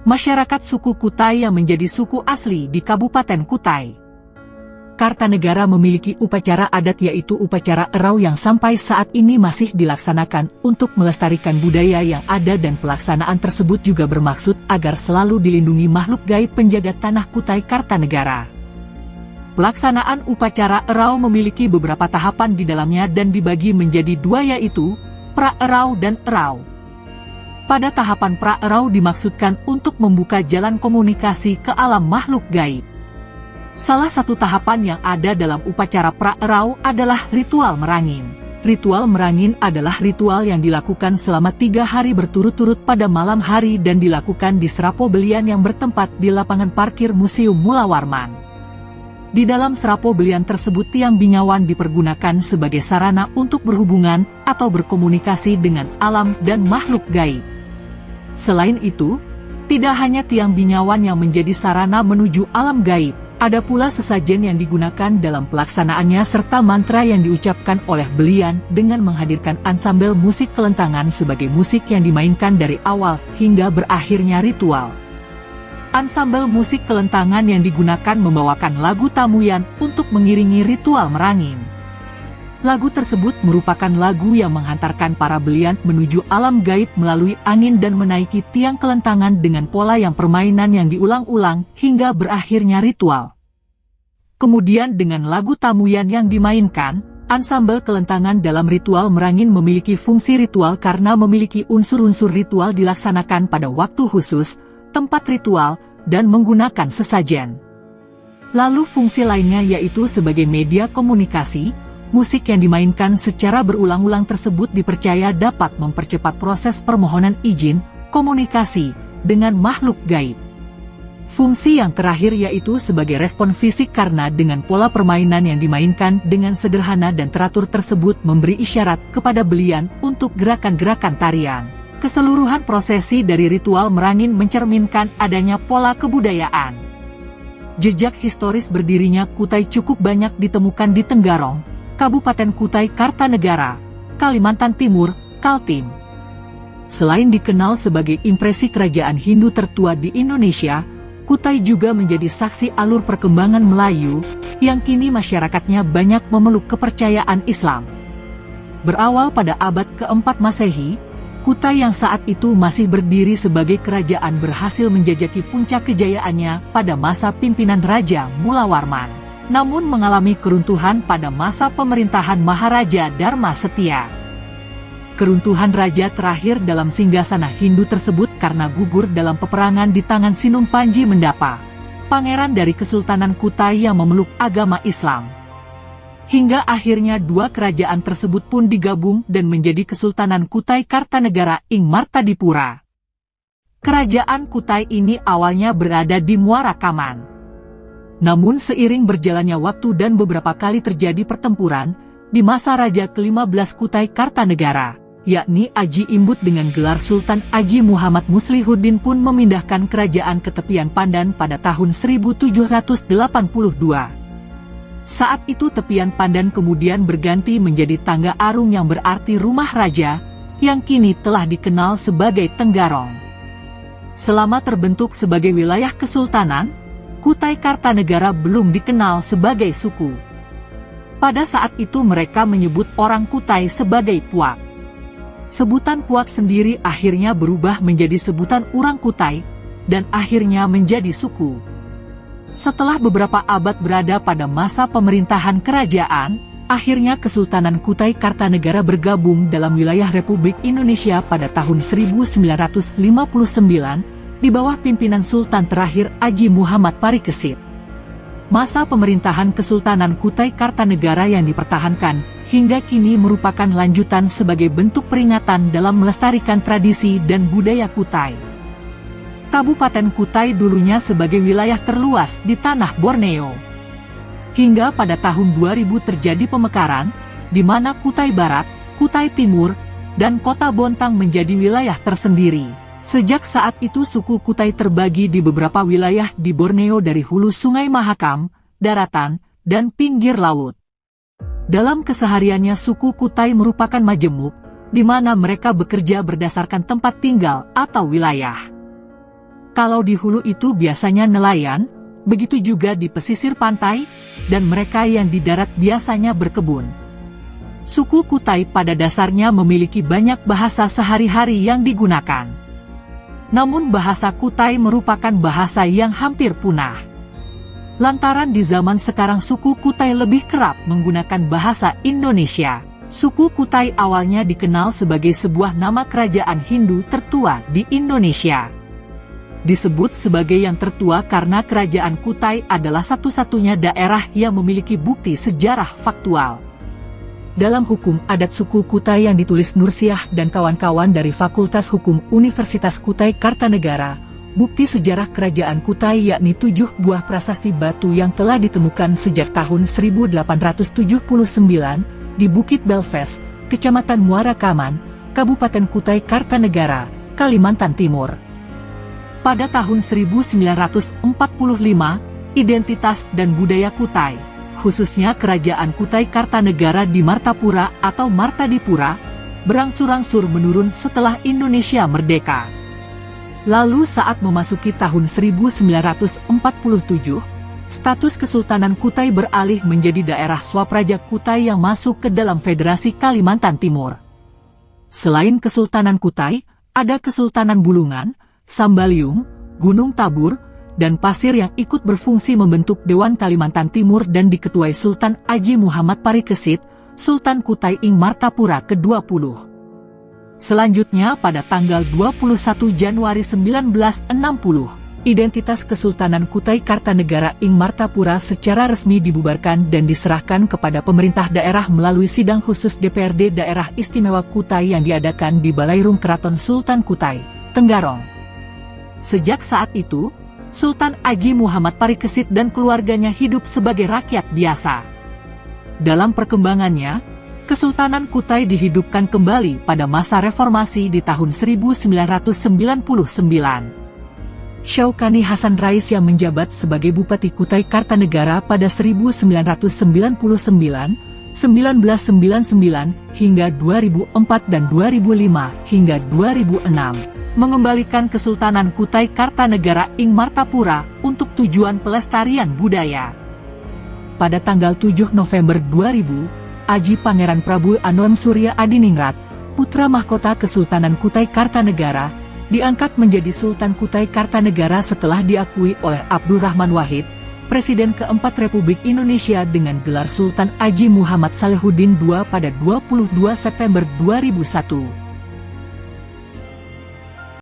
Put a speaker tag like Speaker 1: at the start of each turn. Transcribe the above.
Speaker 1: Masyarakat suku Kutai yang menjadi suku asli di Kabupaten Kutai Kartanegara memiliki upacara adat yaitu upacara Erau yang sampai saat ini masih dilaksanakan untuk melestarikan budaya yang ada dan pelaksanaan tersebut juga bermaksud agar selalu dilindungi makhluk gaib penjaga tanah Kutai Kartanegara. Pelaksanaan upacara Erau memiliki beberapa tahapan di dalamnya dan dibagi menjadi dua yaitu Pra-Erau dan Erau. Pada tahapan Pra-Erau dimaksudkan untuk membuka jalan komunikasi ke alam makhluk gaib. Salah satu tahapan yang ada dalam upacara Pra-Erau adalah ritual merangin. Ritual merangin adalah ritual yang dilakukan selama 3 hari berturut-turut pada malam hari dan dilakukan di Serapo Belian yang bertempat di lapangan parkir Museum Mula Warman. Di dalam Serapo Belian tersebut tiang bingawan dipergunakan sebagai sarana untuk berhubungan atau berkomunikasi dengan alam dan makhluk gaib. Selain itu, tidak hanya tiang bingawan yang menjadi sarana menuju alam gaib, ada pula sesajen yang digunakan dalam pelaksanaannya serta mantra yang diucapkan oleh Belian dengan menghadirkan ansambel musik kelentangan sebagai musik yang dimainkan dari awal hingga berakhirnya ritual. Ansambel musik kelentangan yang digunakan membawakan lagu Tamuyan untuk mengiringi ritual merangin. Lagu tersebut merupakan lagu yang menghantarkan para Belian menuju alam gaib melalui angin dan menaiki tiang kelentangan dengan pola yang permainan yang diulang-ulang hingga berakhirnya ritual. Kemudian dengan lagu Tamuyan yang dimainkan, ansambel kelentangan dalam ritual merangin memiliki fungsi ritual karena memiliki unsur-unsur ritual dilaksanakan pada waktu khusus, tempat ritual, dan menggunakan sesajen. Lalu fungsi lainnya yaitu sebagai media komunikasi. Musik yang dimainkan secara berulang-ulang tersebut dipercaya dapat mempercepat proses permohonan izin, komunikasi, dengan makhluk gaib. Fungsi yang terakhir yaitu sebagai respon fisik karena dengan pola permainan yang dimainkan dengan sederhana dan teratur tersebut memberi isyarat kepada Belian untuk gerakan-gerakan tarian. Keseluruhan prosesi dari ritual merangin mencerminkan adanya pola kebudayaan. Jejak historis berdirinya Kutai cukup banyak ditemukan di Tenggarong, Kabupaten Kutai Kartanegara, Kalimantan Timur, Kaltim. Selain dikenal sebagai impresi kerajaan Hindu tertua di Indonesia, Kutai juga menjadi saksi alur perkembangan Melayu, yang kini masyarakatnya banyak memeluk kepercayaan Islam. Berawal pada abad keempat Masehi, Kutai yang saat itu masih berdiri sebagai kerajaan berhasil menjajaki puncak kejayaannya pada masa pimpinan Raja Mula Warman. Namun mengalami keruntuhan pada masa pemerintahan Maharaja Dharma Setia. Keruntuhan raja terakhir dalam singgasana Hindu tersebut karena gugur dalam peperangan di tangan Sinum Panji Mendapa, pangeran dari Kesultanan Kutai yang memeluk agama Islam. Hingga akhirnya dua kerajaan tersebut pun digabung dan menjadi Kesultanan Kutai Kartanegara ing Martadipura. Kerajaan Kutai ini awalnya berada di Muara Kaman. Namun seiring berjalannya waktu dan beberapa kali terjadi pertempuran, di masa Raja ke-15 Kutai Kartanegara, yakni Aji Imbut dengan gelar Sultan Aji Muhammad Muslihuddin pun memindahkan kerajaan ke tepian Pandan pada tahun 1782. Saat itu tepian Pandan kemudian berganti menjadi Tangga Arung yang berarti rumah raja, yang kini telah dikenal sebagai Tenggarong. Selama terbentuk sebagai wilayah kesultanan, Kutai Kartanegara belum dikenal sebagai suku. Pada saat itu mereka menyebut orang Kutai sebagai Puak. Sebutan Puak sendiri akhirnya berubah menjadi sebutan orang Kutai, dan akhirnya menjadi suku. Setelah beberapa abad berada pada masa pemerintahan kerajaan, akhirnya Kesultanan Kutai Kartanegara bergabung dalam wilayah Republik Indonesia pada tahun 1959, di bawah pimpinan Sultan terakhir Aji Muhammad Parikesit. Masa pemerintahan Kesultanan Kutai Kartanegara yang dipertahankan hingga kini merupakan lanjutan sebagai bentuk peringatan dalam melestarikan tradisi dan budaya Kutai. Kabupaten Kutai dulunya sebagai wilayah terluas di tanah Borneo. Hingga pada tahun 2000 terjadi pemekaran, di mana Kutai Barat, Kutai Timur, dan Kota Bontang menjadi wilayah tersendiri. Sejak saat itu suku Kutai terbagi di beberapa wilayah di Borneo dari hulu Sungai Mahakam, daratan, dan pinggir laut. Dalam kesehariannya suku Kutai merupakan majemuk, di mana mereka bekerja berdasarkan tempat tinggal atau wilayah. Kalau di hulu itu biasanya nelayan, begitu juga di pesisir pantai, dan mereka yang di darat biasanya berkebun. Suku Kutai pada dasarnya memiliki banyak bahasa sehari-hari yang digunakan. Namun bahasa Kutai merupakan bahasa yang hampir punah. Lantaran di zaman sekarang suku Kutai lebih kerap menggunakan bahasa Indonesia. Suku Kutai awalnya dikenal sebagai sebuah nama kerajaan Hindu tertua di Indonesia. Disebut sebagai yang tertua karena kerajaan Kutai adalah satu-satunya daerah yang memiliki bukti sejarah faktual. Dalam hukum adat suku Kutai yang ditulis Nursiah dan kawan-kawan dari Fakultas Hukum Universitas Kutai Kartanegara, bukti sejarah kerajaan Kutai yakni 7 buah prasasti batu yang telah ditemukan sejak tahun 1879, di Bukit Belves, Kecamatan Muara Kaman, Kabupaten Kutai Kartanegara, Kalimantan Timur. Pada tahun 1945, identitas dan budaya Kutai, khususnya kerajaan Kutai Kartanegara di Martapura atau Martadipura, berangsur-angsur menurun setelah Indonesia merdeka. Lalu saat memasuki tahun 1947, status Kesultanan Kutai beralih menjadi daerah Swapraja Kutai yang masuk ke dalam Federasi Kalimantan Timur. Selain Kesultanan Kutai, ada Kesultanan Bulungan, Sambaliung, Gunung Tabur, dan Pasir yang ikut berfungsi membentuk Dewan Kalimantan Timur dan diketuai Sultan Aji Muhammad Parikesit, Sultan Kutai ing Martapura ke-20. Selanjutnya pada tanggal 21 Januari 1960, identitas Kesultanan Kutai Kartanegara ing Martapura secara resmi dibubarkan dan diserahkan kepada pemerintah daerah melalui sidang khusus DPRD Daerah Istimewa Kutai yang diadakan di Balairung Keraton Sultan Kutai, Tenggarong. Sejak saat itu, Sultan Aji Muhammad Parikesit dan keluarganya hidup sebagai rakyat biasa. Dalam perkembangannya, Kesultanan Kutai dihidupkan kembali pada masa reformasi di tahun 1999. Syaukani Hasan Rais yang menjabat sebagai Bupati Kutai Kartanegara pada 1999, 1999 hingga 2004 dan 2005 hingga 2006, mengembalikan Kesultanan Kutai Kartanegara ing Martapura untuk tujuan pelestarian budaya. Pada tanggal 7 November 2000, Aji Pangeran Prabu Anoam Surya Adiningrat, putra mahkota Kesultanan Kutai Kartanegara, diangkat menjadi Sultan Kutai Kartanegara setelah diakui oleh Abdurrahman Wahid, Presiden keempat Republik Indonesia dengan gelar Sultan Aji Muhammad Salehuddin II pada 22 September 2001.